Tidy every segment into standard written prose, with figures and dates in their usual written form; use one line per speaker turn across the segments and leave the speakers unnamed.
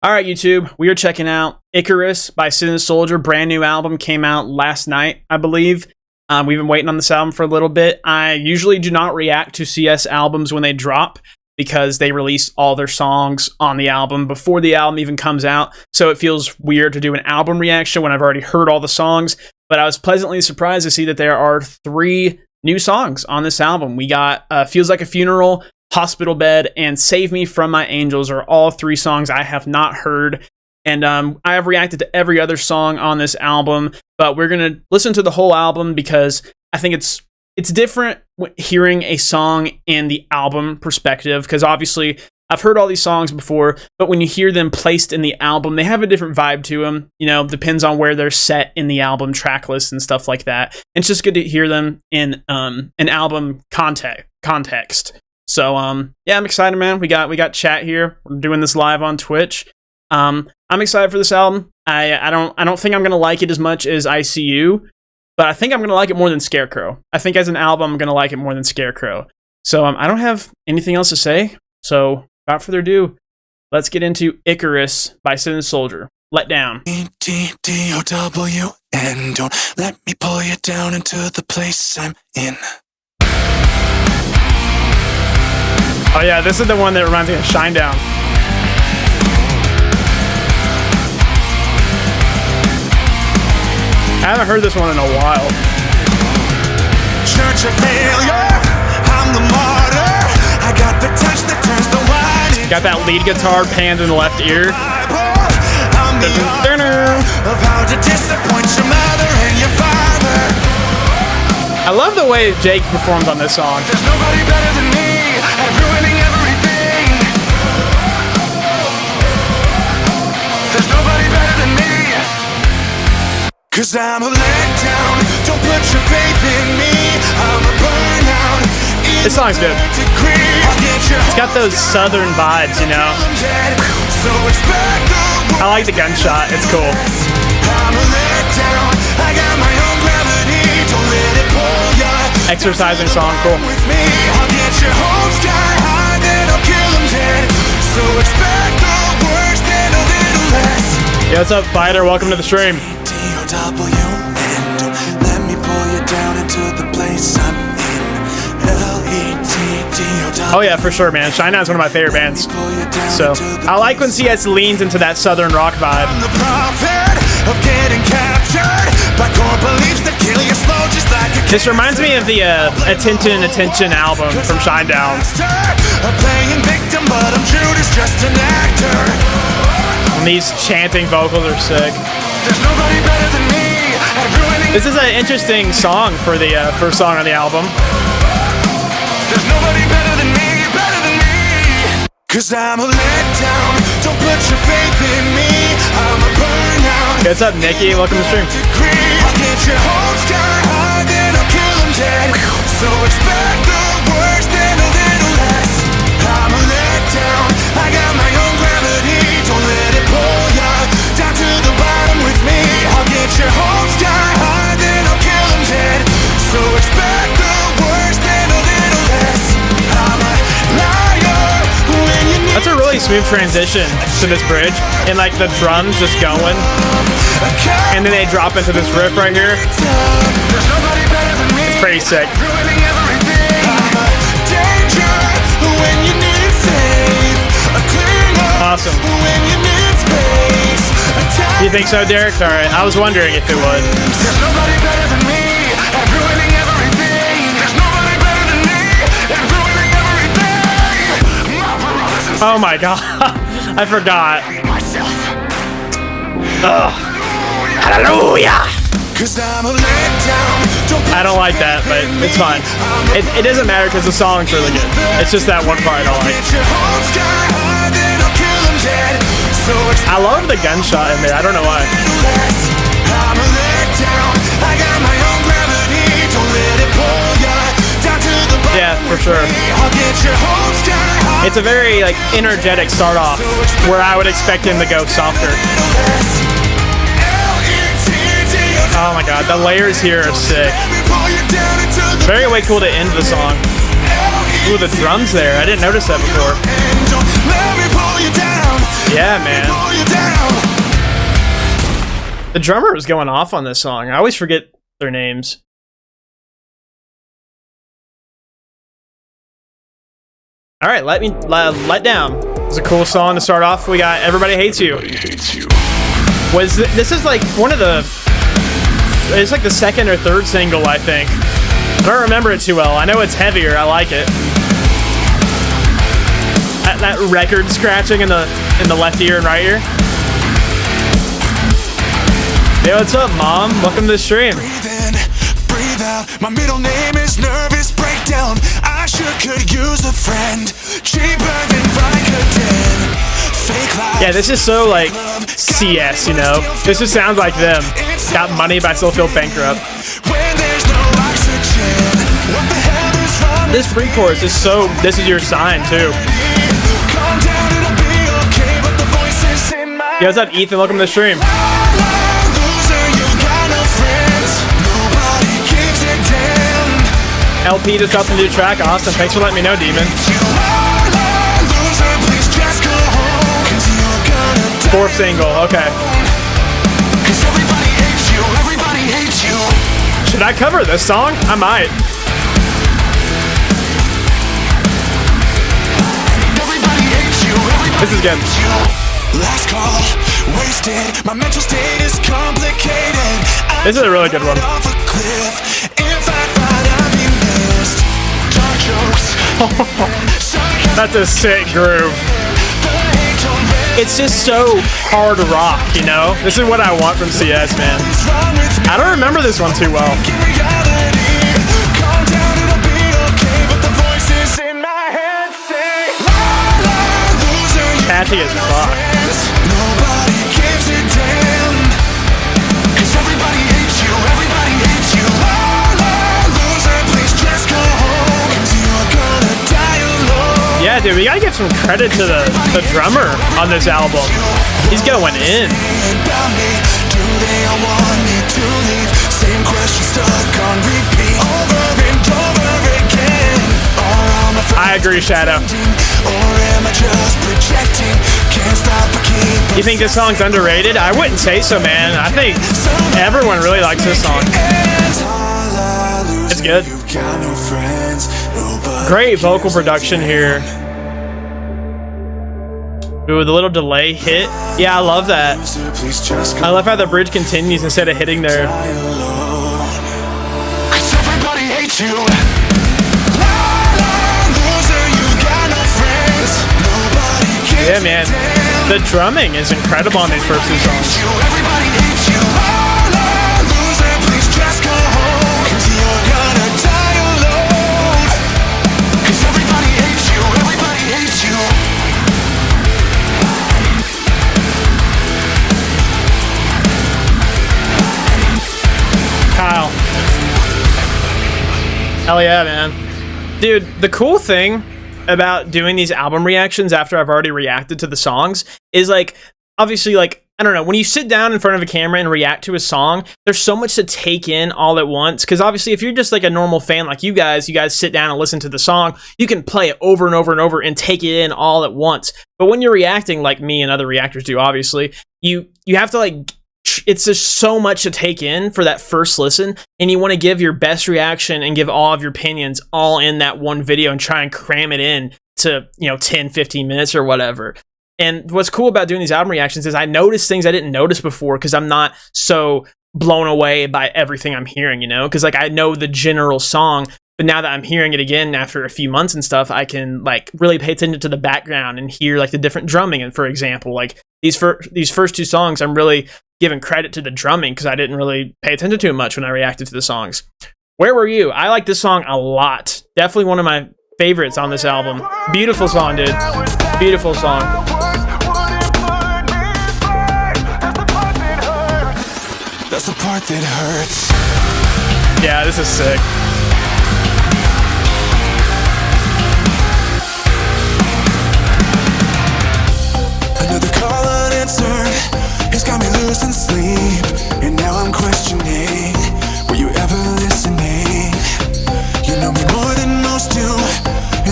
All right, YouTube, we are checking out ICARUS by Citizen Soldier. Brand new album came out last night, I believe. We've been waiting on this album for a little bit. I usually do not react to CS albums when they drop because they release all their songs on the album before the album even comes out. So it feels weird to do an album reaction when I've already heard all the songs. But I was pleasantly surprised to see that there are 3 new songs on this album. We got Feels Like a Funeral, Hospital Bed, and Save Me From My Angels are all 3 songs I have not heard. And I have reacted to every other song on this album, but we're going to listen to the whole album because I think it's different hearing a song in the album perspective, because obviously I've heard all these songs before, but when you hear them placed in the album, they have a different vibe to them. You know, depends on where they're set in the album track list and stuff like that. And it's just good to hear them in an album context. So yeah, I'm excited, man. We got chat here. We're doing this live on Twitch. I'm excited for this album. I don't think I'm gonna like it as much as ICU, but I think I'm gonna like it more than Scarecrow. I think as an album, I'm gonna like it more than Scarecrow. So I don't have anything else to say. So without further ado, let's get into ICARUS by Citizen Soldier. Letdown.
E-D-D-O-W, and don't let me pull you down into the place I'm in.
Oh yeah, this is the one that reminds me of Shinedown. I haven't heard this one in a while.
Church of failure, I'm the martyr. I got the touch that turns the wine.
Got that lead guitar panned in the left ear.
I'm the author of how to disappoint your mother and your father.
I love the way Jake performs on this song.
There's nobody better than me at ruining everything. There's nobody better than me. 'Cause I'm a letdown. Don't put your faith in me. I'm a burnout.
This song's good. It's got those southern vibes, you know. I like the gunshot. It's cool.
I'm a letdown. I got my own gravity. Don't let it pull ya.
Exercising song, cool.
With me, I'll get your home sky high, then I'll kill them dead. So expect the worst and a little less.
Yo, what's up, Fighter? Welcome to the stream.
D-O-W, and don't let me pull you down into the place I'm in. L-E-T-D-O-W.
Oh yeah, for sure, man. Shinedown is one of my favorite bands. So I like when CS leans into that southern rock vibe.
I'm the prophet of getting captured by core beliefs that kill you slow just like a
This reminds me of the Attention album from Shinedown.
I'm playing victim, but I'm Judas, just an actor.
And these chanting vocals are sick.
There's nobody better than me at ruining.
This is an interesting song for the first song on the album.
There's nobody better than me, better than me. 'Cause I'm a letdown. Don't put your faith in me. I'm a burnout.
Hey, what's up, Nikki? Welcome to the stream.
I'll get your home sky high, then I'll kill them dead. So expect the worst and a little less. I'm a letdown. I got my own gravity. Don't let it pull ya down to the bottom with me. I'll get your home sky high, then I'll kill them dead. So expect the worst and a little less. I'm a liar when you need.
That's a really smooth transition to this bridge, and like the drums just going, and then they drop into this riff right here.
There's nobody better than me.
It's pretty sick.
Ruining everything. I'm a danger when you need save. A clean up
Awesome.
when you need space.
You think so, Derek? All right. I was wondering if it would.
There's nobody better than me at ruining everything. There's nobody better than me at ruining everything.
Oh my god. I forgot. Ugh. Hallelujah.
'Cause I'm a letdown.
I don't like that, but it's fine. It doesn't matter because the song's really good. It's just that one part I don't like. I love the gunshot in there. I don't know why. Yeah, for sure. It's a very like energetic start off where I would expect him to go softer. Oh my god, the layers here are sick. Very way cool to end the song. Ooh, the drums there. I didn't notice that before. Yeah, man. The drummer was going off on this song. I always forget their names. All right, Letdown. It's a cool song to start off. We got Everybody Hates You. This is like one of the... It's like the second or third single, I think. I don't remember it too well. I know it's heavier. I like it. That record scratching in the left ear and right ear. Hey, what's up, Mom? Welcome to the stream.
Breathe in, breathe out. My middle name is Nervous Breakdown. I sure could use a friend. Cheaper than Vicodin. Fake life.
Yeah, this is so like CS, you know? This just sounds like them. Got money, but I still feel bankrupt.
When there's no oxygen. What the hell is wrong?
This pre-chorus is so... This is your sign, too.
Calm down, it'll be okay, but the voices in my
Yo, what's up, Ethan? Welcome to the stream.
loser, you've got no friends. Nobody gives a damn.
LP just dropped a new track. Awesome. Thanks for letting me know, Demon.
You are a loser, please just go home. 'Cause you're gonna die.
Fourth single. Okay.
'Cause everybody hates you, everybody hates you.
Should I cover this song? I might.
Everybody hates you, everybody
This is good.
hates you. Last call, wasted. My mental state is complicated.
This is a really good one.
Off a cliff. If I find I've been missed. Dark jokes.
That's a sick groove. It's just so hard rock, you know? This is what I want from CS, man. I don't remember this one too well. Catchy as fuck.
Nobody gives a damn. 'Cause everybody hates you, everybody hates you. Loser, please just go home. 'Cause you're gonna die alone.
Yeah, dude, we gotta give some credit to the drummer on this album. He's going in.
About me, do they all want me to leave? Same question stuck on repeat over and over again. Or am I
I agree, Shadow.
or am I just projecting? Can't stop or keep.
You think this song's underrated? I wouldn't say so, man. I think everyone really likes this song. It's good.
You've got no friends, nobody
Great vocal production here. Ooh, the little delay hit. Yeah, I love that.
Please just
I love how the bridge continues instead of hitting there.
die alone. 'Cause everybody hates you. Loser, you've got no friends. Nobody gives
Yeah, man.
a damn.
The drumming is incredible on these first two songs.
Everybody hates you. Loser, please just go home. 'Cause you're gonna die alone. 'Cause everybody hates you. Everybody hates you.
Kyle. Hell yeah, man. Dude, the cool thing about doing these album reactions after I've already reacted to the songs is like, obviously, like, I don't know, when you sit down in front of a camera and react to a song, there's so much to take in all at once. Because obviously, if you're just like a normal fan like you guys sit down and listen to the song, you can play it over and over and over and take it in all at once. But when you're reacting like me and other reactors do, obviously, you have to like, it's just so much to take in for that first listen, and you want to give your best reaction and give all of your opinions all in that one video and try and cram it in to, 10, 15 minutes or whatever. And what's cool about doing these album reactions is I notice things I didn't notice before because I'm not so blown away by everything I'm hearing, because like I know the general song, but now that I'm hearing it again after a few months and stuff, I can like really pay attention to the background and hear like the different drumming. And for example, like these first two songs, I'm really giving credit to the drumming because I didn't really pay attention to it much when I reacted to the songs. Where Were You? I like this song a lot. Definitely one of my favorites on this album. Beautiful song, dude. Beautiful song.
That's the part that hurts.
Yeah, this is sick.
Another call unanswered has got me losing sleep, and now I'm questioning, were you ever listening? You know me more than most do.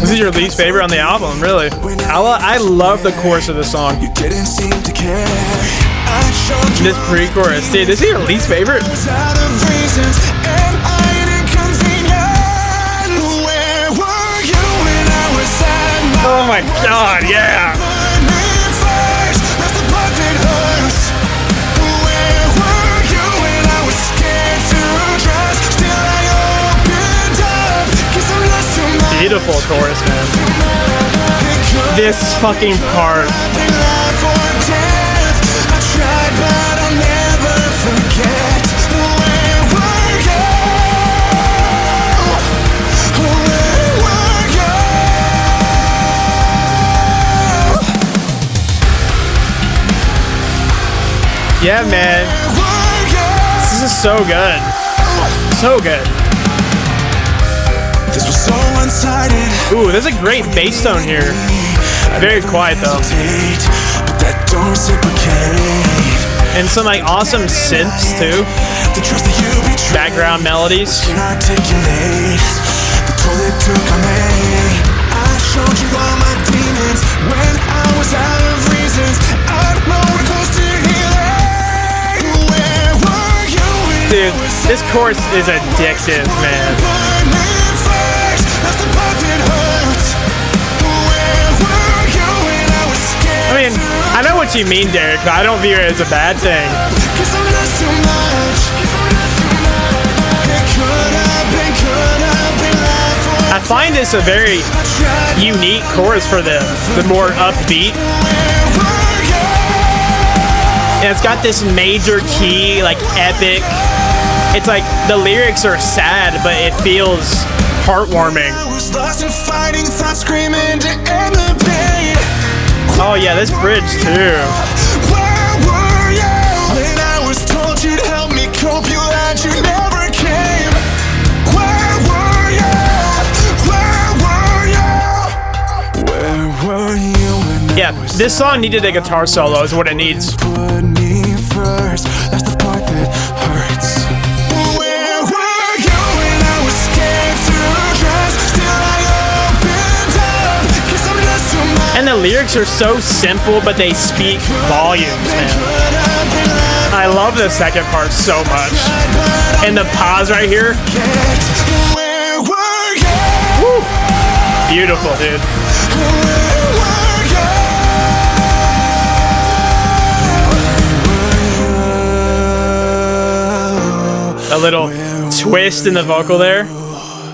This is your least favorite on the album, really. I love the chorus of the song.
You didn't seem to care.
This pre-chorus, dude, this is your least favorite? Oh my god, yeah! Beautiful chorus, man. This fucking part. Yeah, man. This is so good. So good.
This was so one-sided.
Ooh, there's a great bass tone here. Very quiet though.
But that don't reciprocate.
And some like awesome synths too.
The trust that you betrayed.
Background melodies.
Can articulate the toll it took on me. I showed you all my demons when I was out of reasons. I'm nowhere close to healing. Where were you?
Dude, this chorus is addictive, man. I mean, I know what you mean, Derek, but I don't view it as a bad thing. I find this a very unique chorus for them, the more upbeat. And it's got this major key, like epic. It's like the lyrics are sad, but it feels heartwarming. Oh yeah, this bridge too.
Where were you when I was told you'd help me cope? You lied, you never came. Where were you? Where were you? Where were you when
Yeah, this song needed a guitar solo is what it needs.
put me first? That's the part that hurts. Where were you when I was scared to trust? Still I opened up 'cause I'm just too much.
And the lyrics are so simple, but they speak volumes, man. I love the second part so much. And the pause right here.
Where were you?
Woo. Beautiful, dude. A little twist in the vocal there.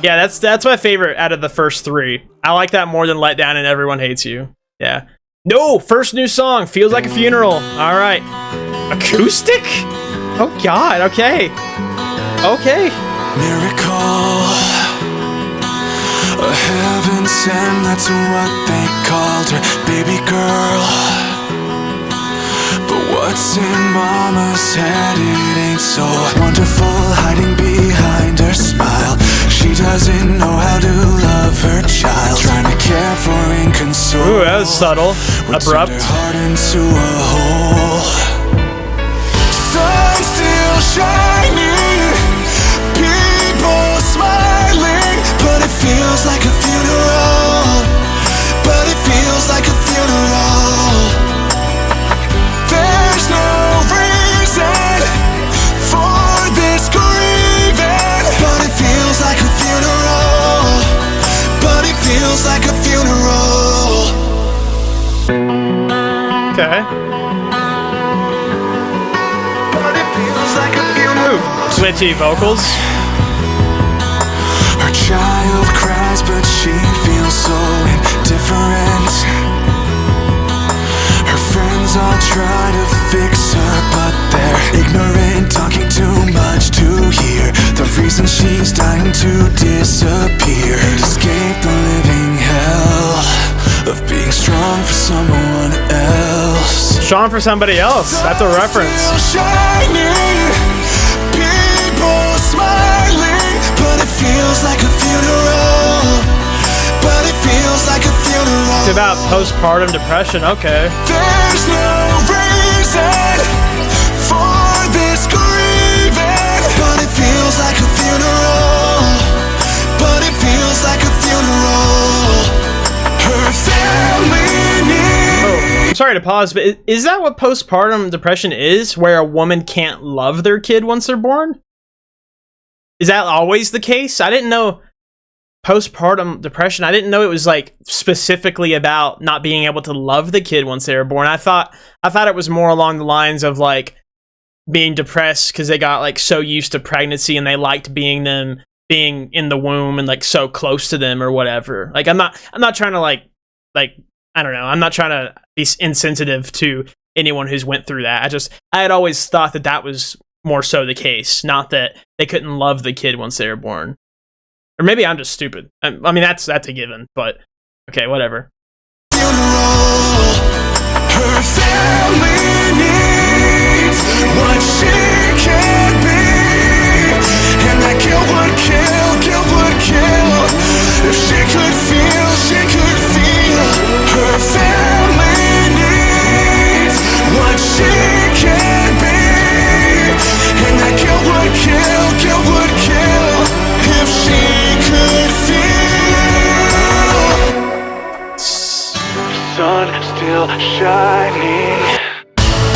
Yeah, that's my favorite out of the first three. I like that more than Letdown and Everyone Hates You. Yeah. No, first new song, Feels Like a Funeral. All right. Acoustic? Oh God, okay. Okay.
Miracle, a heaven sent, that's what they called her, baby girl. But what's in mama's head, it ain't so wonderful, hiding behind her smile. She doesn't know how to love her child, trying to care for and console.
Ooh, that was subtle,
What's
abrupt.
turned her heart into a hole. Sun still shining, people smiling, but it feels like a funeral. But it feels like a funeral. There's no reason for this grieving, but it feels like a funeral. But it feels like a funeral.
Okay.
But it feels like a funeral.
Twitchy vocals.
Her child cries, but she feels so indifferent. Her friends all try to fix her, but they're ignorant, talking too much to hear the reason she's dying to disappear and escape the living hell of being strong for someone else.
Strong for somebody else. That's a reference.
Still shining, people smiling, but it feels like a funeral. But it feels like a funeral.
It's about postpartum depression. Okay.
There's no reason for this grieving, but it feels like a funeral. But it feels like a funeral.
sorry to pause, but is that what postpartum depression is, where a woman can't love their kid once they're born? Is that always the case? I didn't know postpartum depression. I didn't know it was like specifically about not being able to love the kid once they were born. I thought it was more along the lines of like being depressed because they got like so used to pregnancy and they liked being in the womb and like so close to them or whatever. Like I'm not trying to like I don't know. I'm not trying to be insensitive to anyone who's went through that. I had always thought that was more so the case, not that they couldn't love the kid once they were born. Or maybe I'm just stupid. I mean, that's a given, but okay, whatever.
Her family needs what she can be, and that guilt would kill. If she could feel, she could feel. Her family needs what she can be, and that guilt would kill. If she could feel. Sun still shining.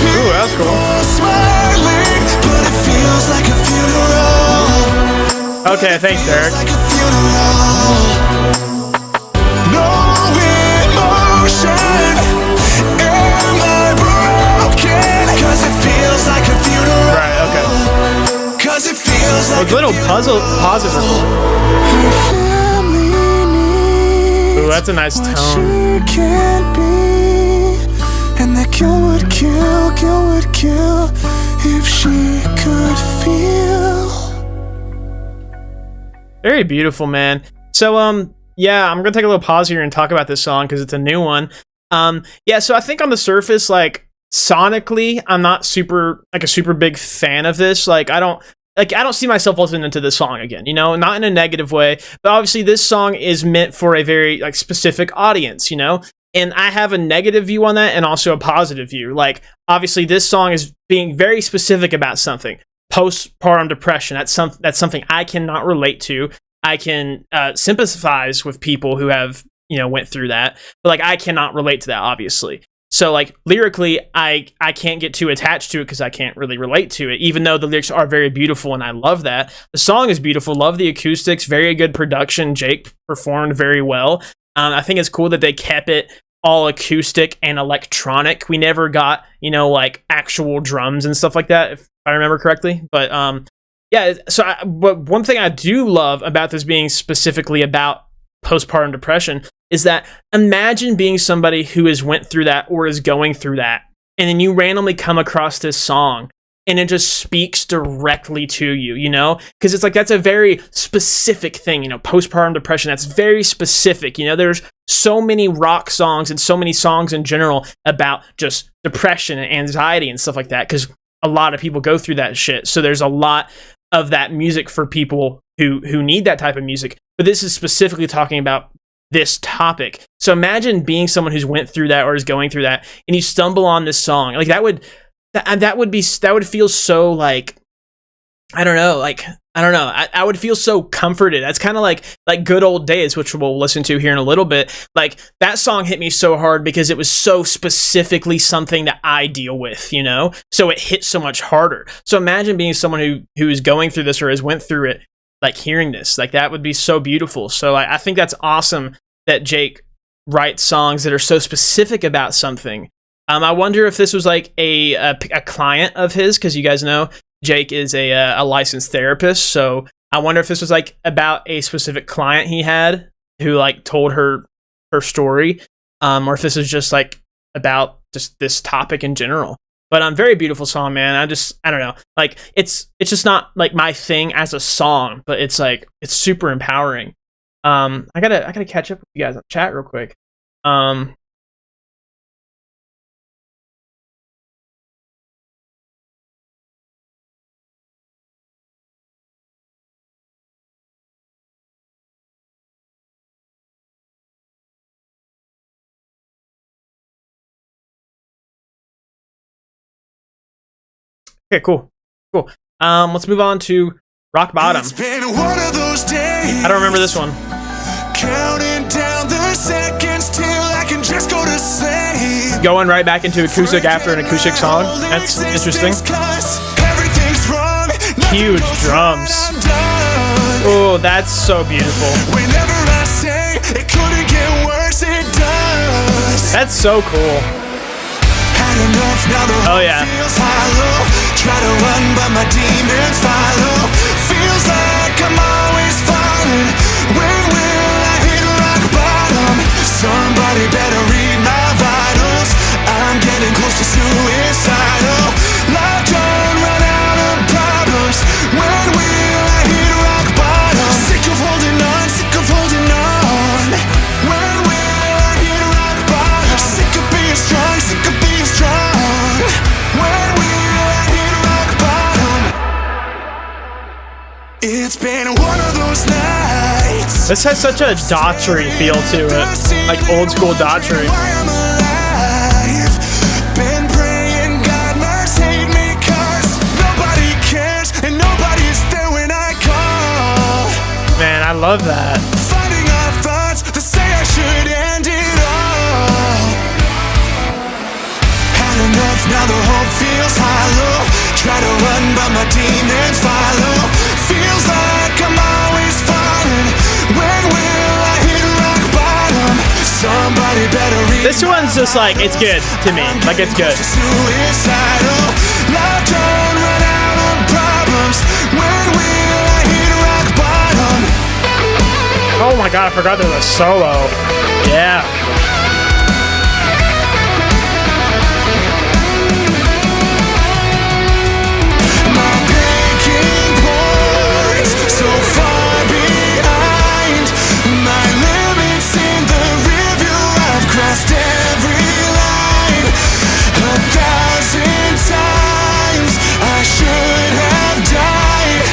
Ooh, that's cool.
Smiling, but it feels like a funeral.
Okay, thanks, Derek.
Like a funeral. No emotion. Am I broken? 'Cause it feels like a funeral.
Right, okay.
'Cause it feels like
Those little puzzle pauses are cool. Ooh, that's a nice tone.
And that guilt would kill if she could feel.
Very beautiful, man. So, yeah, I'm gonna take a little pause here and talk about this song because it's a new one. Yeah, so I think on the surface, like sonically, I'm not super big fan of this. Like, I don't see myself listening to this song again, you know, not in a negative way, but obviously this song is meant for a very like specific audience, you know, and I have a negative view on that and also a positive view. Like, obviously this song is being very specific about something, postpartum depression. That's something I cannot relate to. I can sympathize with people who have, you know, went through that, but like I cannot relate to that, obviously. So like lyrically, I can't get too attached to it because I can't really relate to it, even though the lyrics are very beautiful and I love that. The song is beautiful, love the acoustics, very good production. Jake performed very well. I think it's cool that they kept it all acoustic and electronic. We never got, you know, like actual drums and stuff like that, if I remember correctly. But yeah, so but one thing I do love about this being specifically about postpartum depression is that imagine being somebody who has went through that or is going through that, and then you randomly come across this song and it just speaks directly to you, you know? Because it's like, that's a very specific thing, you know, postpartum depression, that's very specific. You know, there's so many rock songs and so many songs in general about just depression and anxiety and stuff like that, because a lot of people go through that shit. So there's a lot of that music for people who need that type of music. But this is specifically talking about this topic. So imagine being someone who's went through that or is going through that, and you stumble on this song. Like that would feel so like, I don't know. I would feel so comforted. That's kind of like Good Old Days, which we'll listen to here in a little bit. Like that song hit me so hard because it was so specifically something that I deal with, you know? So it hit so much harder. So imagine being someone who is going through this or has went through it, like hearing this, like that would be so beautiful. So I think that's awesome that Jake writes songs that are so specific about something. I wonder if this was like a client of his, because you guys know Jake is a licensed therapist. So I wonder if this was like about a specific client he had who like told her story, or if this is just like about just this topic in general. But very beautiful song, man. I don't know. Like it's just not like my thing as a song, but it's like it's super empowering. I gotta catch up with you guys on chat real quick. Okay, cool. Let's move on to Rock Bottom.
It's been one of those days.
I don't remember this one.
Counting down the seconds till I can just go to sleep.
going right back into acoustic after an acoustic song. That's interesting. Huge drums. Oh, that's so beautiful. That's so cool. Oh yeah. Try to run, but my demons follow. Feels like I'm always falling. When will I hit rock bottom? Somebody better read my vitals. I'm getting close to suicidal. Life don't run out of problems. When will I hit rock bottom? Sick of holding on, sick of holding on. When will I hit rock bottom? Sick of being strong, sick of being strong. When will I hit rock bottom? It's been one of those nights. This has such a Daughtry feel to it, like old school Daughtry. Man, I love that. Finding our thoughts that say I should end it all. Had enough, now the hope feels hollow. Try to run, but my demons follow. Feels like I'm always falling. When will I hit rock bottom? Somebody better read. This one's just like, it's good to me. Like, it's good. Suicidal. Love don't run out of problems. When will I hit rock bottom? Oh my god, I forgot there's a solo. Yeah. My breaking points so far behind. My limits in the review, I've crossed every line. 1,000 times I should have died.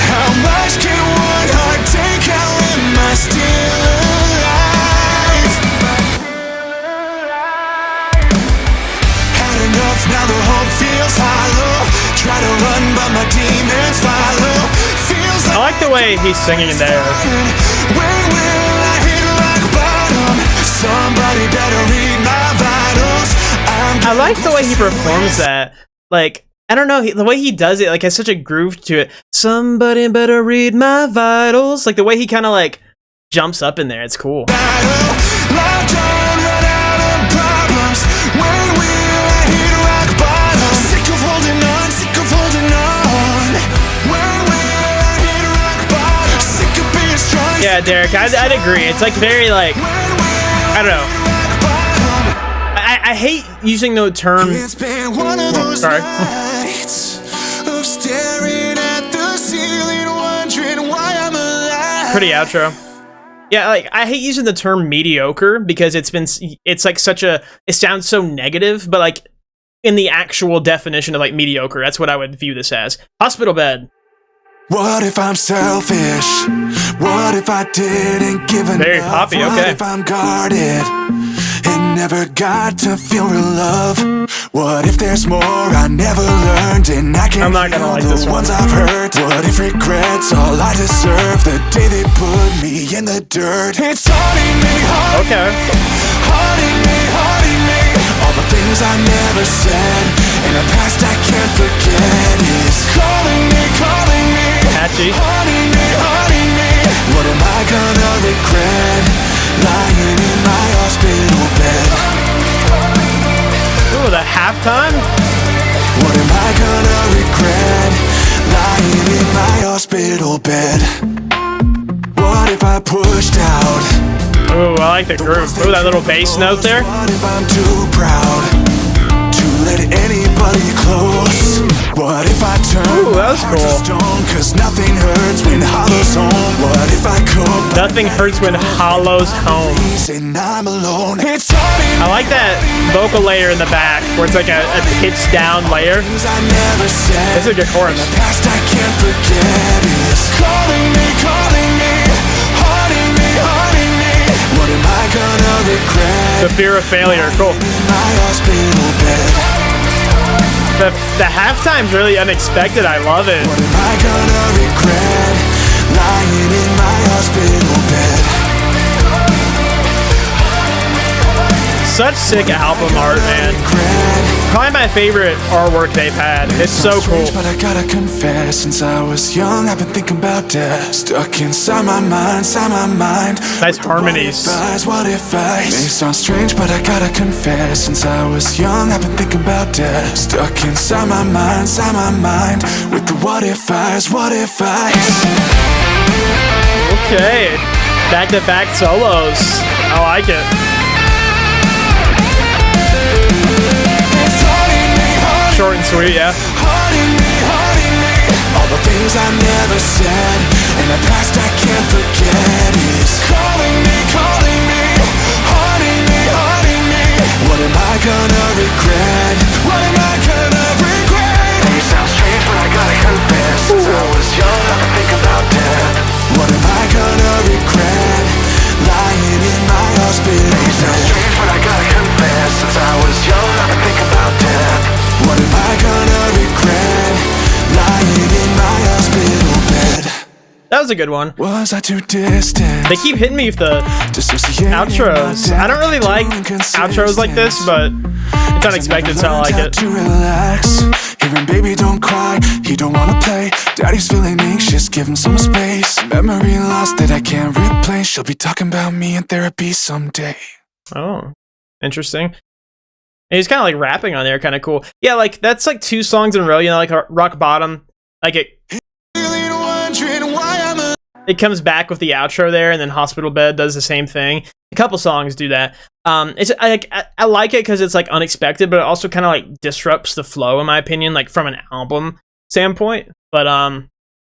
How much can one heart take? How am I still alive? Had enough, now the hope feels hollow. Try to run, but my demons follow. Feels like I like the way he's singing in there. When will I hit rock bottom? Somebody better read my vitals. I like the way he performs that. Like, I don't know, the way he does it, like, has such a groove to it. Somebody better read my vitals. Like, the way he kind of, like, jumps up in there. It's cool. Yeah, Derek, I'd agree. It's, like, very, like, I don't know. I hate using the term. It's been one of those nights of staring at the ceiling, wondering why I'm alive. Pretty outro. Yeah, like, I hate using the term mediocre because it's like such a, it sounds so negative, but like in the actual definition of like mediocre, that's what I would view this as. Hospital bed. What if I'm selfish? What if I didn't give enough? Very poppy, okay. What if I'm guarded and never got to feel real love? What if there's more I never learned and I can't feel like the ones I've hurt? What if regret's all I deserve the day they put me in the dirt? It's haunting me, haunting me, haunting me, haunting me. All the things I never said and a past I can't forget is calling me, calling me. Catchy. Haunting me, haunting me. What am I gonna regret? Lying in my hospital bed. Ooh, the halftime? What am I gonna regret? Lying in my hospital bed. What if I pushed out? Ooh, I like the groove. Ooh, that little bass note there. What if I'm too proud to let anybody close? What if I turn my heart to stone? 'Cause nothing hurts when Hollow's home. What if I could? Nothing hurts when Hollow's home. I'm alone. I like that vocal layer in the back where it's like a pitched down layer. This is a good chorus. Past I can't forget is calling me, calling me, haunting me, haunting me. What am I gonna regret? The fear of failure, cool. My hospital bed. The halftime's really unexpected. I love it. What am I gonna regret? Lying in my hospital bed. Such sick album art, man. Probably my favorite artwork they've had. It's so cool.
But I gotta confess, since I was young, I've been thinking about death. Stuck inside my mind,
Nice harmonies.
What if I may sound strange, but I gotta confess, since I was young, I've been thinking about death. Stuck inside my mind, with the what if I's, what if I.
Okay. Back-to-back solos. I like it. Short and sweet, yeah.
All the things I never said, and the past I can't forget is calling me, haunting me. What am I gonna regret? What am I gonna regret? It sounds strange, but I gotta confess, since I was young, I've been thinking about death. What am I gonna regret? Lying in my hospital. It sounds strange, but I gotta confess, since I was young, I've been thinking about death. What am I gonna regret? Lying in my hospital bed.
That was a good one.
Was I too distant?
They keep hitting me with the outros. I don't really like outros like this, but it's unexpected, so I like it.
To relax. Hearing baby don't cry, he don't wanna play. Daddy's feeling anxious, give him some space. Memory lost that I can't replace. She'll be talking about me in therapy someday.
Oh, interesting. And he's kind of like rapping on there, kind of cool. Yeah, like that's like 2 songs in a row, you know, like Rock Bottom. Like it comes back with the outro there, and then Hospital Bed does the same thing. A couple songs do that. It's I like it because it's like unexpected, but it also kind of like disrupts the flow, in my opinion, like from an album standpoint. But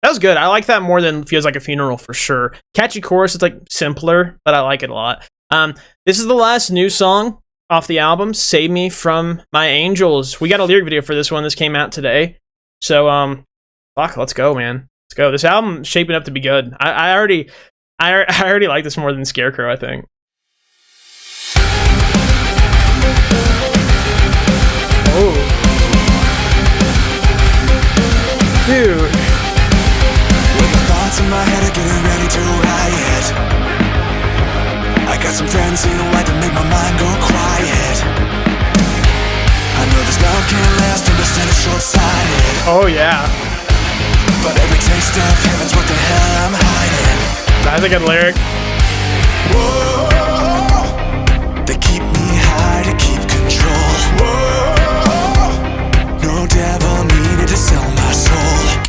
that was good. I like that more than Feels Like a Funeral for sure. Catchy chorus. It's like simpler, but I like it a lot. This is the last new song off the album, Save Me From My Angels. We got a lyric video for this one. This came out today. So, fuck, let's go, man. Let's go. This album is shaping up to be good. I already like this more than Scarecrow, I think. Oh. Dude.
When the thoughts in my head are getting ready to riot, I got some friends in white that make my mind go quiet. I know this love can't last, understand it's short-sighted.
Oh yeah.
But every taste of heaven's what the hell I'm hiding.
That's a good lyric.
Whoa, they keep me high to keep control. Whoa, no devil needed to sell my soul.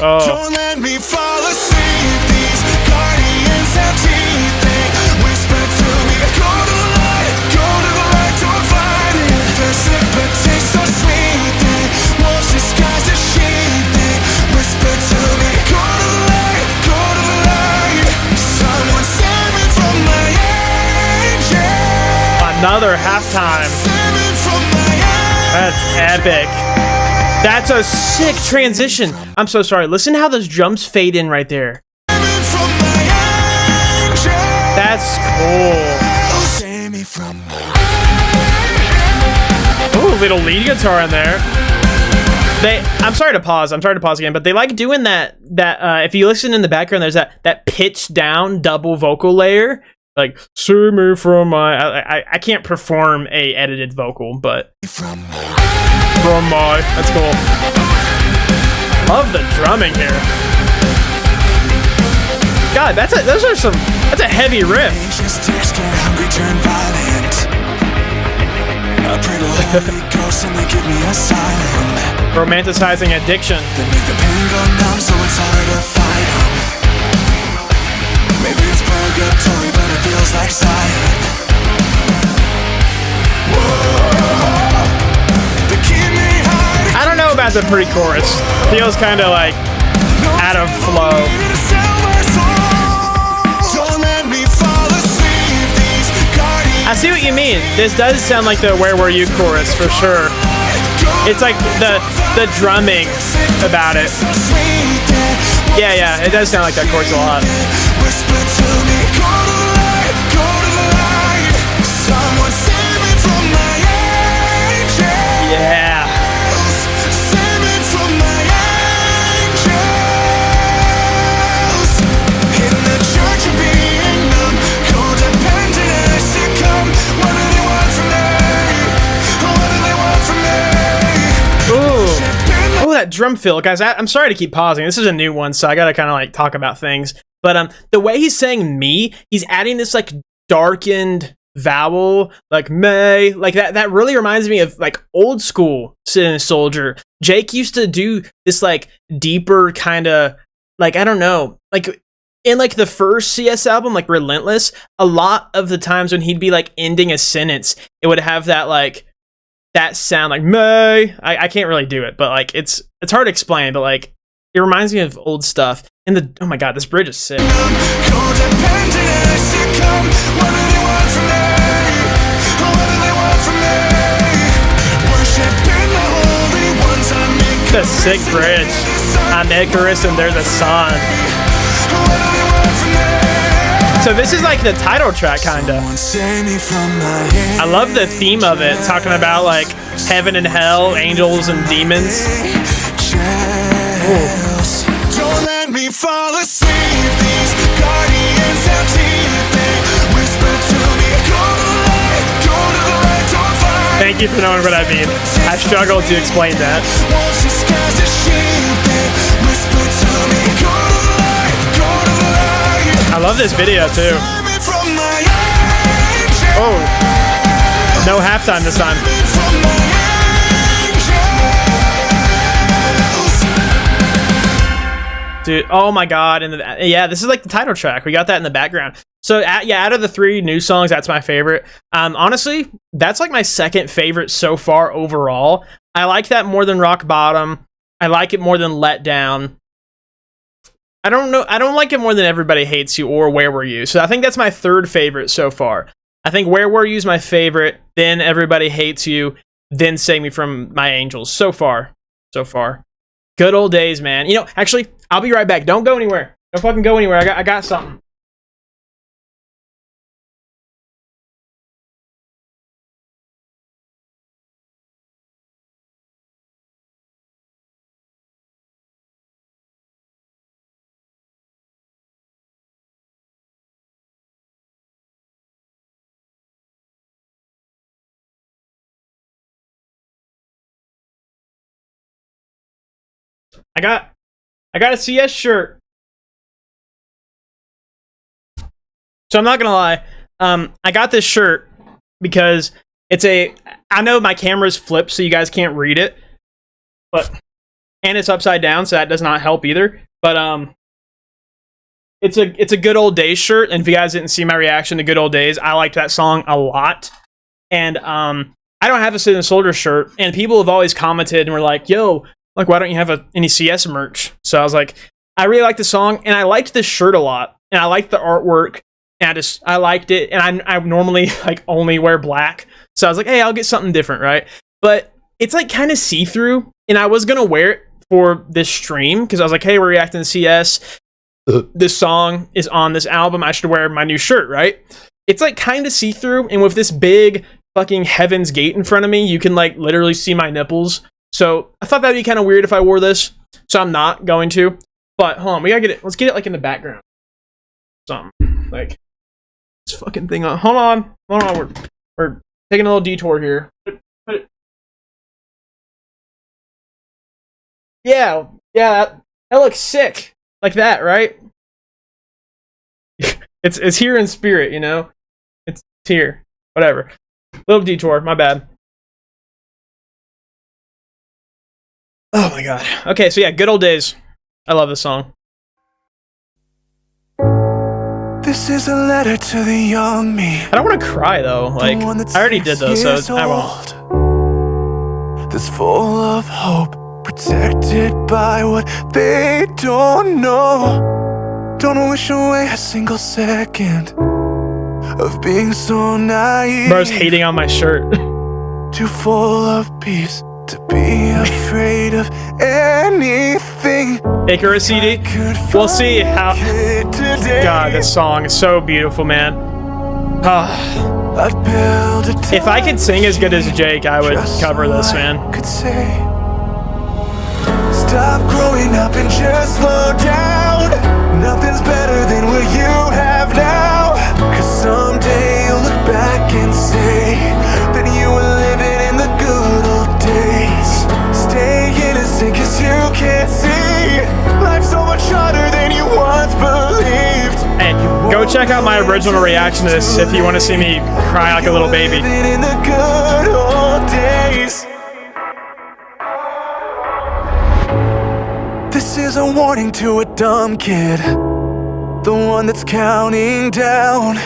Oh.
Don't let me fall asleep. These guardians have teeth. They whisper to me, go to the light, don't fight it. They're sick but taste so sweet. They wolves disguised as sheep. They whisper to me, go to the light. Someone save me from my angel.
Another halftime.
Save me from my angel.
That's epic. That's a sick transition. I'm so sorry. Listen how those drums fade in right there. That's cool. Ooh, little lead guitar in there. I'm sorry to pause again, but they like doing that if you listen in the background, there's that pitched down double vocal layer. Like, save me from my... I can't perform a edited vocal, but... From my... That's cool. Love the drumming here. God, that's a heavy riff. Romanticizing addiction.
Maybe it's purgatory, but it feels like Zion.
I don't know about the pre-chorus. Feels kind of like out of flow. I see what you mean. This does sound like the Where Were You chorus for sure. It's like the drumming about it. Yeah, it does sound like that chorus a lot. Yeah. that drum fill, guys. I'm sorry to keep pausing. This is a new one, so I gotta kind of like talk about things. But the way he's saying "me," he's adding this like darkened vowel, like "may," like that really reminds me of like old school Citizen Soldier. Jake used to do this like deeper kind of like, I don't know, like in like the first CS album, like Relentless, a lot of the times when he'd be like ending a sentence, it would have that like that sound like "may." I can't really do it, but like it's hard to explain, but like it reminds me of old stuff. And the, oh my god, this bridge is sick. It's a sick bridge on ICARUS and There's a Sun. So this is like the title track, kinda. I love the theme of it, talking about like heaven and hell, angels and demons. Ooh.
Don't let me fall asleep. These guardians have teeth. They whisper to me, go to the light, go to the light, don't fight.
Thank you for knowing what I mean. I struggled to explain that.
Won't you cast a sheep? They whisper to me, go to the light, go to the light.
I love this video too.
Save me from my angels.
Oh, no halftime this time.
Save me from my angels.
Dude, oh my god, and yeah, this is like the title track. We got that in the background. So yeah, out of the 3 new songs, that's my favorite. Honestly, that's like my second favorite so far overall. I like that more than Rock Bottom. I like it more than Letdown. I don't know, I don't like it more than Everybody Hates You or Where Were You. So I think that's my third favorite so far. I think Where Were You is my favorite, then Everybody Hates You, then Save Me From My Angels. So far. Good old days, man. You know, actually, I'll be right back. Don't go anywhere. Don't fucking go anywhere. I got something. I got a CS shirt. So I'm not gonna lie. I got this shirt because it's I know my camera's flipped so you guys can't read it, but and it's upside down, so that does not help either. But it's a Good Old Days shirt, and if you guys didn't see my reaction to Good Old Days, I liked that song a lot. And I don't have a Citizen Soldier shirt, and people have always commented and were like, "Yo, like, why don't you have any CS merch?" So I was like, I really like the song, and I liked this shirt a lot, and I liked the artwork, and I liked it, and I normally like only wear black, so I was like, hey, I'll get something different, right? But it's like kind of see-through, and I was gonna wear it for this stream because I was like, hey, we're reacting to CS. This song is on this album. I should wear my new shirt, right? It's like kind of see-through, and with this big fucking Heaven's Gate in front of me, you can like literally see my nipples. So I thought that'd be kind of weird if I wore this, so I'm not going to. But hold on, we gotta get it. Let's get it like in the background. Something like this fucking thing on. Hold on. We're taking a little detour here. Put it. Yeah, that looks sick, like that, right? it's here in spirit, you know. It's here. Whatever. Little detour. My bad. Oh my god. Okay, so yeah, Good Old Days. I love this song.
This is a letter to the young me.
I don't want to cry though. Like, I already did though, so I won't.
This full of hope, protected by what they don't know. Don't wish away a single second of being so naive.
Bro's hating on my shirt.
Too full of peace to be afraid of anything.
ICARUS CD. We'll see how. God, this song is so beautiful, man. If I could sing as good as Jake, I would cover this, man.
Stop growing up and just slow down. Nothing's better than what you have now. 'Cause someday you'll look back and say that you were living in the good old days. Stay innocent 'cause you're
Go check out my original reaction to this if you want to see me cry like a little baby.
In the good old days. This is a warning to a dumb kid, the one that's counting down.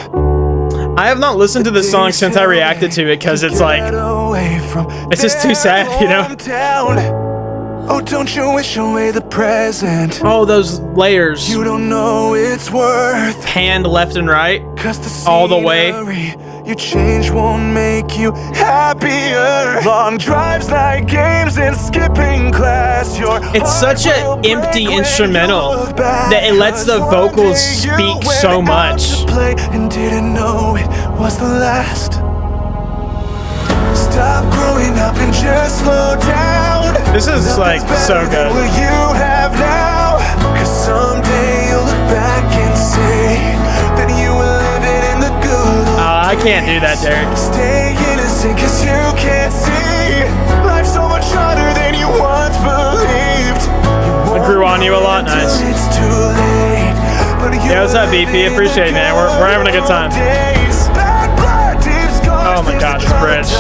I have not listened to this song since I reacted to it because it's like, it's just too sad, you know?
Oh, don't you wish away the present?
Oh, those layers.
You don't know it's worth.
Hand left and right.
All
the way.
Your change won't make you happier. Long drives, night games, and skipping class.
It's such an empty instrumental that it lets the vocals speak so much.
And didn't know it was the last. Stop growing up and just slow down.
This is like so good.
Will you have now? 'Cause someday you'll look back and say that you were living in the good old
I can't do that, Derek.
Stay innocent 'cause you can't see life's so much harder than you once believed.
I grew on you a lot, nice.
It's too late, but
Yeah, what's up, BP? Appreciate it, man. We're having a good time. Oh my god, this bridge.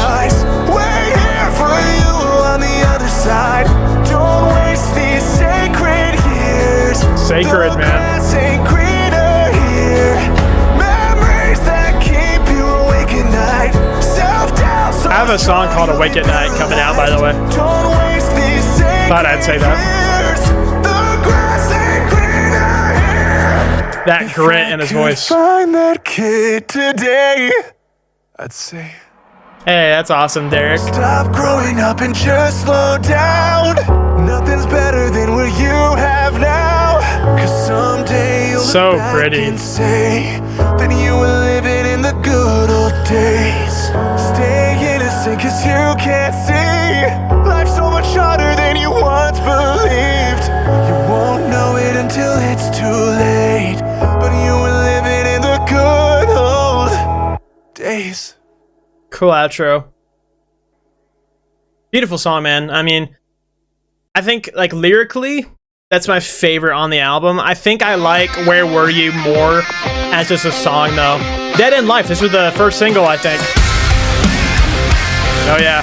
We're here for you on the other side. Don't waste these sacred years.
Sacred, man.
Sacred here. Memories that keep you awake at night. Self-doubt.
I have a song called Awake at Night coming out, by the way.
Don't waste these sacred
Thought I'd say that.
years. The grass ain't greener here.
That grit in his voice.
Find that kid today, I'd say.
Hey, that's awesome, Derek.
Stop growing up and just slow down. Nothing's better than what you have now. 'Cause someday you'll
So
look back
pretty.
and say that you were living in the good old days. Stay innocent 'cause you can't see life's so much harder than you once believed. You won't know it until it's too late, but you were living in the good old days.
Cool outro. Beautiful song, man. I mean, I think, like, lyrically, that's my favorite on the album. I think I like Where Were You more as just a song, though. Dead End Life. This was the first single, I think. Oh, yeah.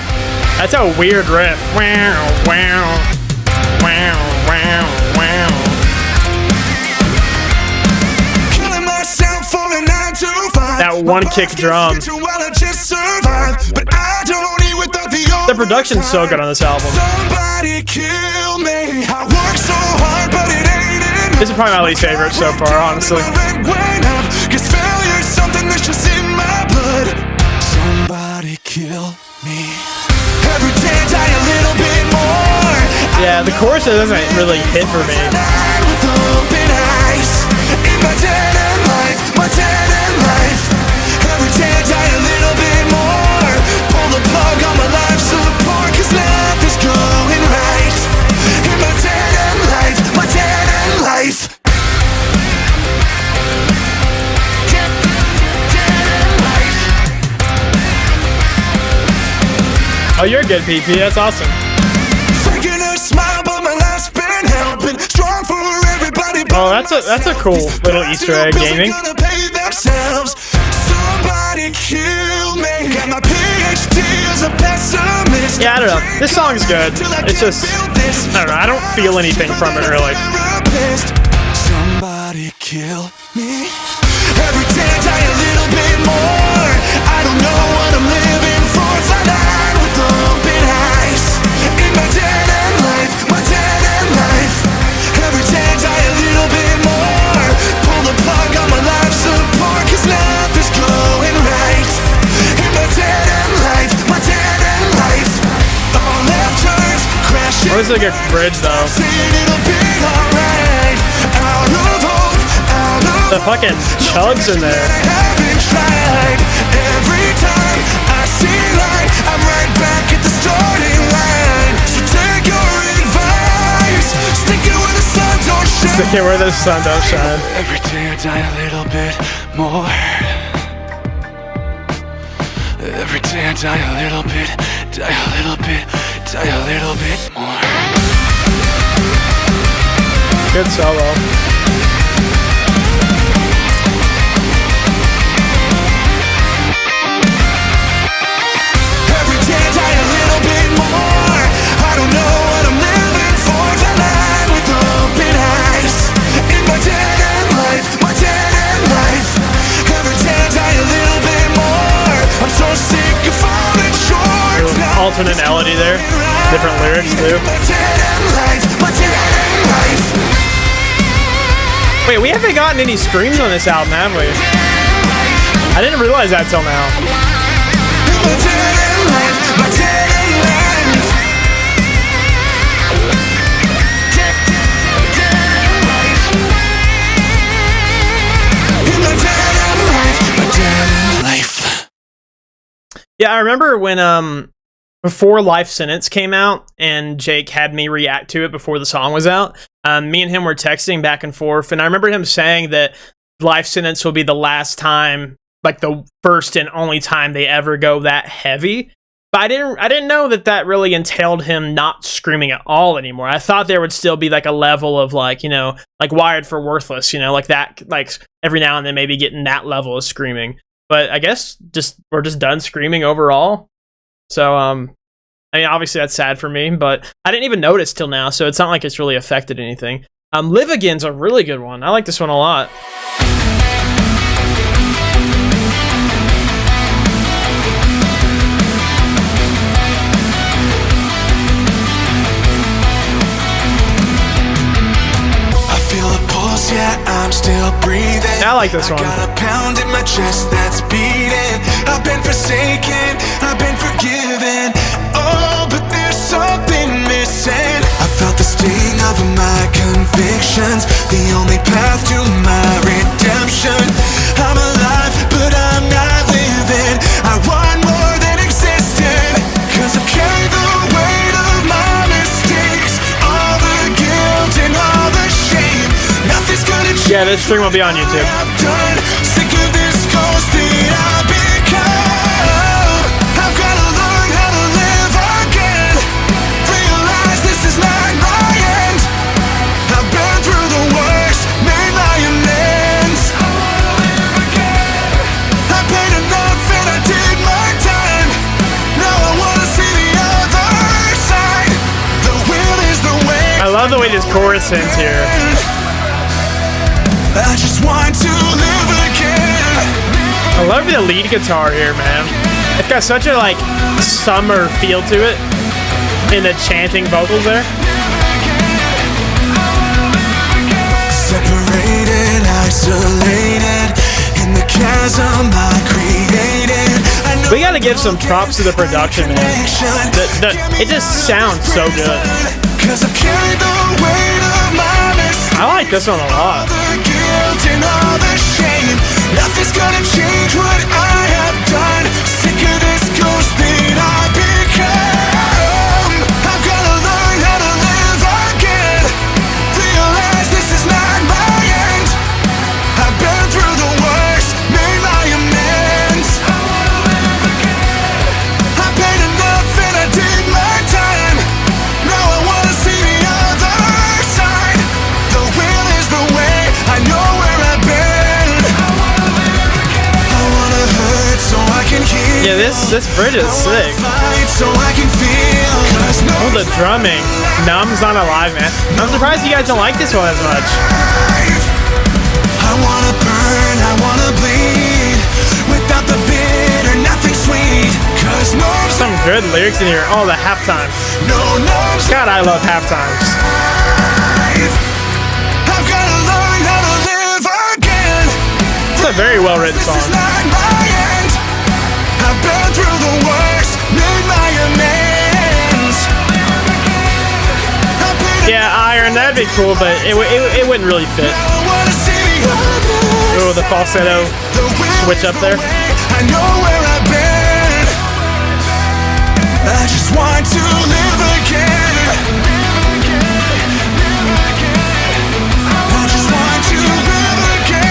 That's a weird riff. Wow, wow, wow, wow, wow. That one kick drum. The production's so good on this album. This is probably my least favorite so far, honestly. Yeah, the chorus doesn't really hit for me. Oh, you're good, PP. That's awesome. Oh, that's a cool little Easter egg gaming. Yeah, I don't know. This song's good. It's just, I don't know. I don't feel anything from it really.
Somebody kill me. Every day I die a little bit more. I don't know what I'm living for. Find out with open eyes. In my dead end life, my dead end life. Every day I die a little bit more. Pull the plug on my life support, 'cause nothing's going right. In my dead end life, my dead end life. All left turns, crashing.
Oh, this is a good bridge though.
It'll be alright. Out of hope, out of
The fucking chugs in there.
every time I see light, I'm right back at the starting line. So take your advice, stick it where the sun don't shine.
Stick it where the sun don't shine.
Every day I die a little bit more. Every day I die a little bit, die a little bit, die a little bit more.
Good solo. tonality there. Different lyrics too. Wait, we haven't gotten any screams on this album, have we? I didn't realize that till now. Yeah, I remember when before Life Sentence came out and Jake had me react to it before the song was out. Me and him were texting back and forth, and I remember him saying that Life Sentence will be the last time, like the first and only time they ever go that heavy. But I didn't know that really entailed him not screaming at all anymore. I thought there would still be like a level of like, you know, like Wired for Worthless, you know, like that, like every now and then maybe getting that level of screaming. But I guess we're just done screaming overall. So I mean, obviously that's sad for me, but I didn't even notice till now, so it's not like it's really affected anything. Live Again's a really good one. I like this one a lot.
Yeah, I'm still breathing.
I like this one.
I got a pound in my chest that's beating. I've been forsaken, I've been forgiven. Oh, but there's something missing. I felt the sting of my convictions, the only path to my redemption. I'm alive, but I'm not living. I want more than existing, 'cause I've carried the weight of my mistakes, all the guilt and all the shame.
Yeah, this stream will be on YouTube.
Sick of this ghost that I've become. I've gotta learn how to live again. Realize this is not my end. I've been through the worst, made my amends. I paid enough and I did my time. Now I wanna see the other side. The will is the way.
I love the way this chorus ends here.
I just want to live again.
I love the lead guitar here, man. It's got such a like summer feel to it in the chanting vocals there.
Separated, isolated in the chasm I created.
We gotta give some props to the production, man. It just sounds so good.
'Cause I've carried the weight of my mistakes.
I like this one a lot.
And all the shame, nothing's gonna change what I have done. Sick of this ghost that I become. I've gotta learn how to live again. Realize this is not my end. I've been through the worst, made my amends. I paid enough and I did my time. Now I wanna see the other side. The will is the way. I know where I've been. I wanna hurt so I can heal.
Yeah, this bridge is sick.
So I can feel.
Oh, the drumming. Numb's not alive, man. I'm surprised you guys don't like this one as much.
I wanna burn, I wanna bleed. Without the bitter, nothing sweet. 'Cause no,
Some good lyrics in here. Oh, the halftime.
no,
God, I love halftimes.
I've gotta learn how to live again.
It's a very well written
This is
song.
not my end. I've been through the worst, made my amends. I paid
Yeah, Iron, that'd be cool, but it wouldn't really fit.
I wanna see the other
Oh, the falsetto
The will
switch
is
up
the
there.
way. I know where I've been. I just want to live again. I just want to live again.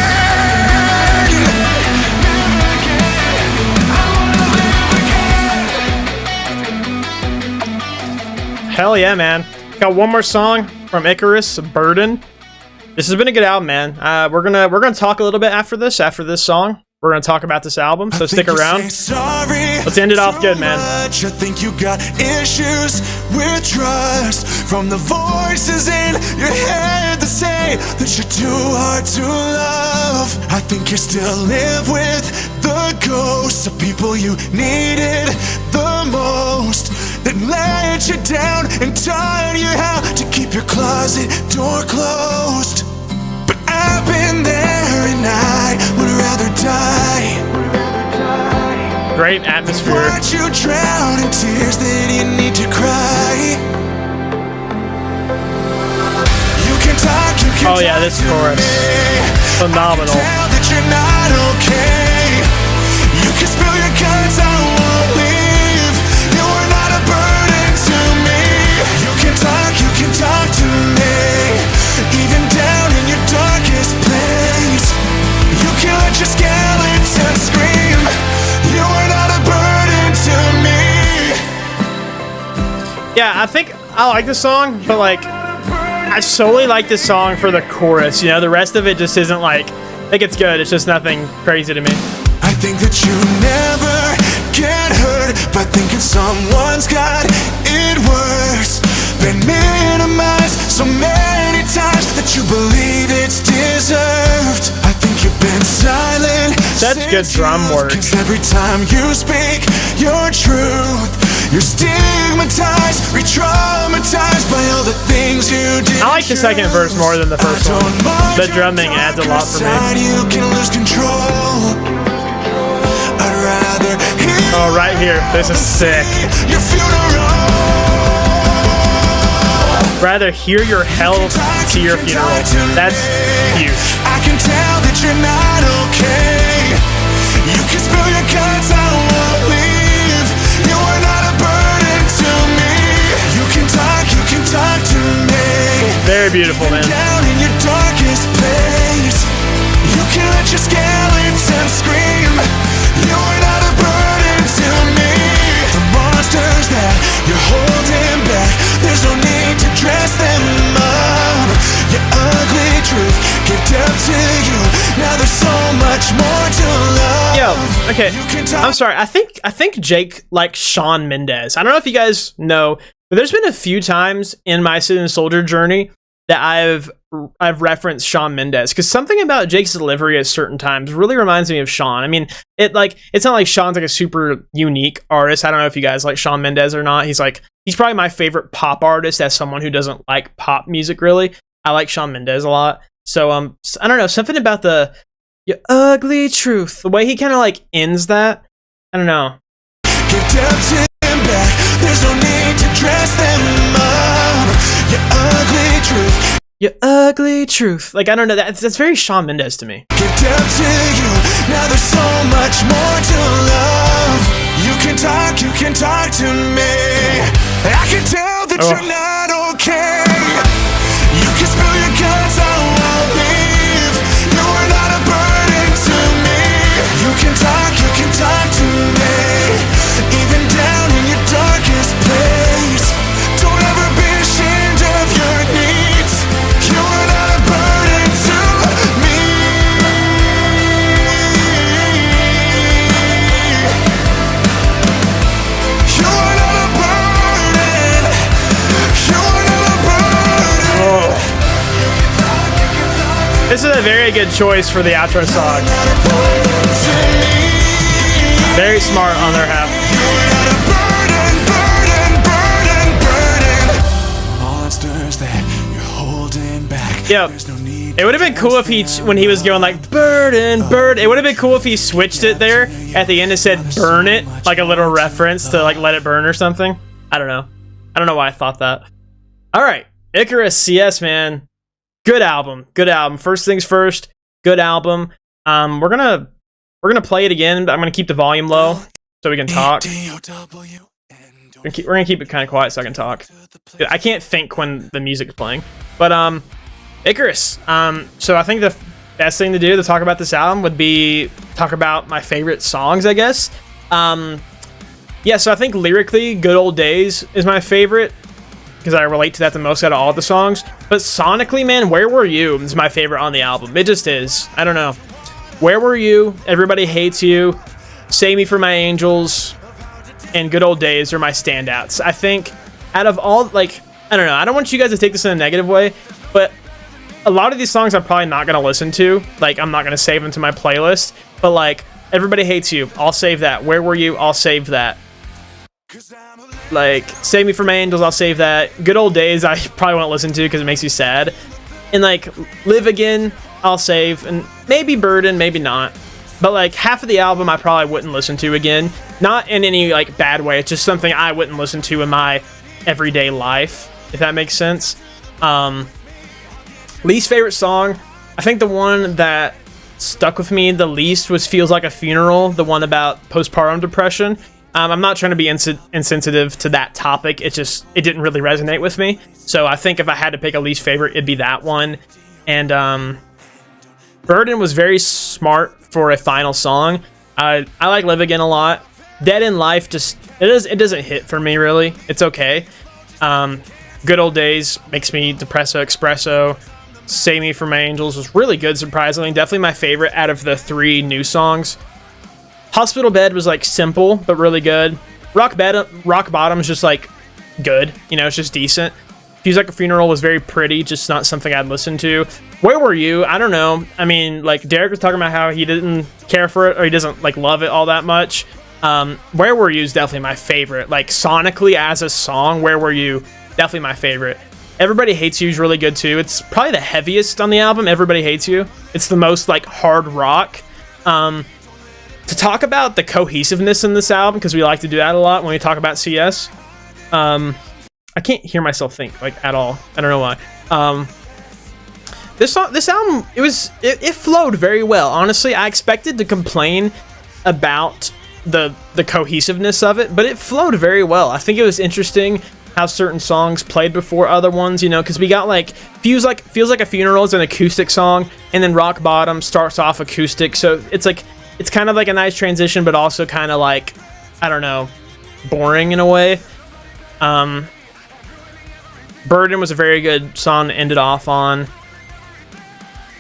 Hell yeah, man. Got one more song from ICARUS, Burden. This has been a good album, man. We're gonna talk a little bit after this song. We're gonna talk about this album, so stick around. Let's end it off good, man.
I think you got issues with trust from the voices in your head that say that you're too hard to love. I think you still live with the ghosts of people you needed the most. that let you down and taught you how to keep your closet door closed. But I've been there and I would rather die.
Great atmosphere.
Watch you drown in tears that you need to cry. You can talk, you can
Oh yeah, this chorus. Phenomenal.
tell that you're not okay. You can spill your guts, I won't leave. You are not a burden to me. You can talk to me. Even down in your darkest place. You can let your skeleton scream. You are not a burden to me.
Yeah, I think I like this song, but like, I solely like this song for the chorus. You know, the rest of it just isn't like, I think it's good. It's just nothing crazy to me.
I think that you never get hurt by thinking someone's got it worse. Been minimized so many times that you believe it's deserved. I think you've been silent.
Such good drum work.
'Cause every time you speak your truth, you're stigmatized, re-traumatized by all the things you did.
I like the second verse more than the first one. The drumming adds a lot for me.
You can lose control. I'd rather hear
Oh, right here. This is sick.
your funeral.
Rather hear your hell to your funeral. That's huge.
I can tell that you're not okay. You can spill your guts, I won't leave. You are not a burden to me. You can talk to me.
Very beautiful, man.
Down in your darkest place. You can let your skeleton scream. You are not a burden to me. The monsters that you're holding back, there's no need to dress them up. Your ugly truth gave depth to you. Now there's so much more to love.
Yo, okay.
You can talk.
I'm sorry. I think Jake likes Shawn Mendes. I don't know if you guys know, but there's been a few times in my Citizen Soldier journey that I've referenced Shawn Mendes, because something about Jake's delivery at certain times really reminds me of Shawn. I mean, it's not like Shawn's like a super unique artist. I don't know if you guys like Shawn Mendes or not. He's probably my favorite pop artist as someone who doesn't like pop music really. I like Shawn Mendes a lot. So I don't know, something about your ugly truth, the way he kind of like ends that. I don't know.
Give depth to them back. There's no need to dress them up. Your ugly truth.
Your ugly truth. Like, I don't know, that's very Shawn Mendes to me.
Give depth to you. Now there's so much more to love. You can talk to me. I can tell that you're not okay. You can spill your guts, I won't leave. You are not a burden to me. You can talk to me. Even down in your darkest place. Don't ever be ashamed of your needs. You are not a burden to me. You are not a burden. You are not a burden.
This is a very good choice for the outro song.
Not a burden to me.
Very smart on their half.
You are not a burden. Monsters that you're holding back.
Yep.
There's no need
It would have been cool if when he was going like burden, it would have been cool if he switched it there at the end and said burn it, like a little reference to like let it burn or something. I don't know why I thought that. All right, ICARUS CS, man. Good album. First things first, good album. We're gonna play it again, but I'm gonna keep the volume low so we can talk. We're gonna keep it kind of quiet so I can talk. I can't think when the music's playing. But ICARUS. So I think the best thing to do to talk about this album would be talk about my favorite songs, I guess. Yeah, so I think lyrically, Good Old Days is my favorite, because I relate to that the most out of all the songs. But sonically, man, Where Were You is my favorite on the album. It just is. I don't know. Where Were You, Everybody Hates You, Save Me For My Angels, and Good Old Days are my standouts. I think out of all, like, I don't know. I don't want you guys to take this in a negative way, but a lot of these songs I'm probably not going to listen to. Like, I'm not going to save them to my playlist. But, like, Everybody Hates You, I'll save that. Where Were You, I'll save that.
'Cause I'm a
Like Save Me From Angels, I'll save that. Good Old Days, I probably won't listen to because it makes you sad. And like Live Again, I'll save, and maybe Burden, maybe not. But like half of the album I probably wouldn't listen to again. Not in any like bad way, it's just something I wouldn't listen to in my everyday life, if that makes sense. Least favorite song, I think the one that stuck with me the least was Feels Like a Funeral, the one about postpartum depression. I'm not trying to be insensitive to that topic, it didn't really resonate with me. So I think if I had to pick a least favorite, it'd be that one. And Burden was very smart for a final song. I like Live Again a lot. Dead in Life, it doesn't hit for me really. It's okay. Good Old Days makes me depresso espresso. Save Me From Angels was really good, surprisingly. Definitely my favorite out of the 3 new songs. Hospital Bed was like simple but really good. Rock Bottom is just like good, you know, it's just decent. Feels Like a Funeral was very pretty, just not something I'd listen to. Where Were You? I don't know. I mean, like Derek was talking about how he didn't care for it, or he doesn't like love it all that much. Where Were You is definitely my favorite. Like sonically as a song, Where Were You? Definitely my favorite. Everybody Hates You is really good too. It's probably the heaviest on the album. Everybody Hates You. It's the most like hard rock. To talk about the cohesiveness in this album, because we like to do that a lot when we talk about CS. I can't hear myself think like at all. I don't know why. This album, it flowed very well. Honestly, I expected to complain about the cohesiveness of it, but it flowed very well. I think it was interesting how certain songs played before other ones, you know, because we got like Feels Like a Funeral is an acoustic song, and then Rock Bottom starts off acoustic, so it's kind of like a nice transition, but also kind of like, I don't know, boring in a way. Burden was a very good song to end it off on.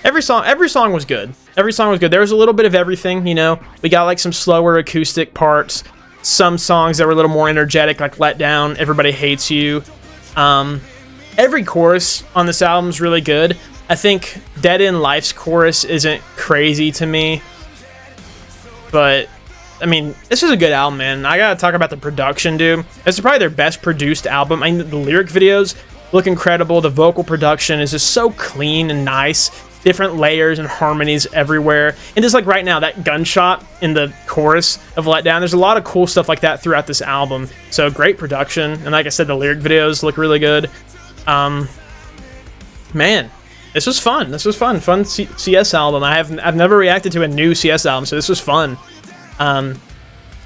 Every song was good. Every song was good. There was a little bit of everything, you know. We got like some slower acoustic parts, some songs that were a little more energetic, like Letdown, Everybody Hates You. Every chorus on this album is really good. I think Dead in Life's chorus isn't crazy to me, but I mean, this is a good album, man. I gotta talk about the production, dude. This is probably their best produced album. I mean, the lyric videos look incredible. The vocal production is just so clean and nice. Different layers and harmonies everywhere. And just like right now, that gunshot in the chorus of Letdown, there's a lot of cool stuff like that throughout this album. So great production. And like I said, the lyric videos look really good. Man, this was fun. This was fun. Fun CS album. I've never reacted to a new CS album, so this was fun. I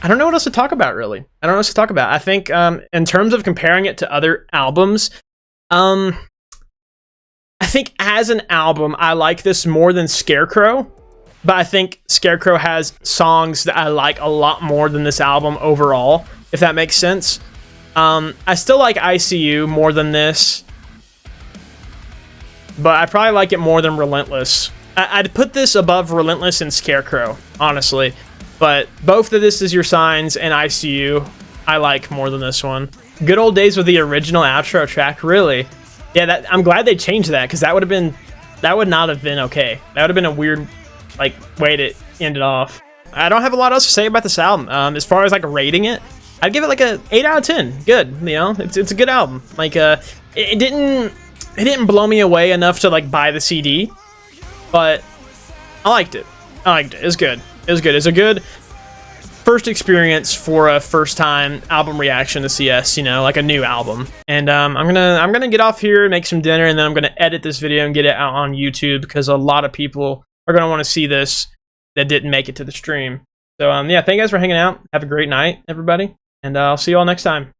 don't know what else to talk about, really. I don't know what else to talk about. I think in terms of comparing it to other albums, I think as an album, I like this more than Scarecrow, but I think Scarecrow has songs that I like a lot more than this album overall, if that makes sense. I still like ICU more than this, but I probably like it more than Relentless. I'd put this above Relentless and Scarecrow, honestly, but both of This Is Your Signs and ICU I like more than this one. Good Old Days with the original outro track, really. Yeah, I'm glad they changed that, because that would not have been okay. That would have been a weird like way to end it off. I don't have a lot else to say about this album. As far as like rating it, I'd give it like a 8 out of 10. Good, you know, it's a good album. Like it didn't blow me away enough to like buy the CD, but I liked it. It was good. It was good. It's a good first experience for a first time album reaction to CS, you know, like a new album. And I'm gonna get off here and make some dinner, and then I'm gonna edit this video and get it out on YouTube, because a lot of people are gonna want to see this that didn't make it to the stream. So yeah, thank you guys for hanging out. Have a great night, everybody, and I'll see you all next time.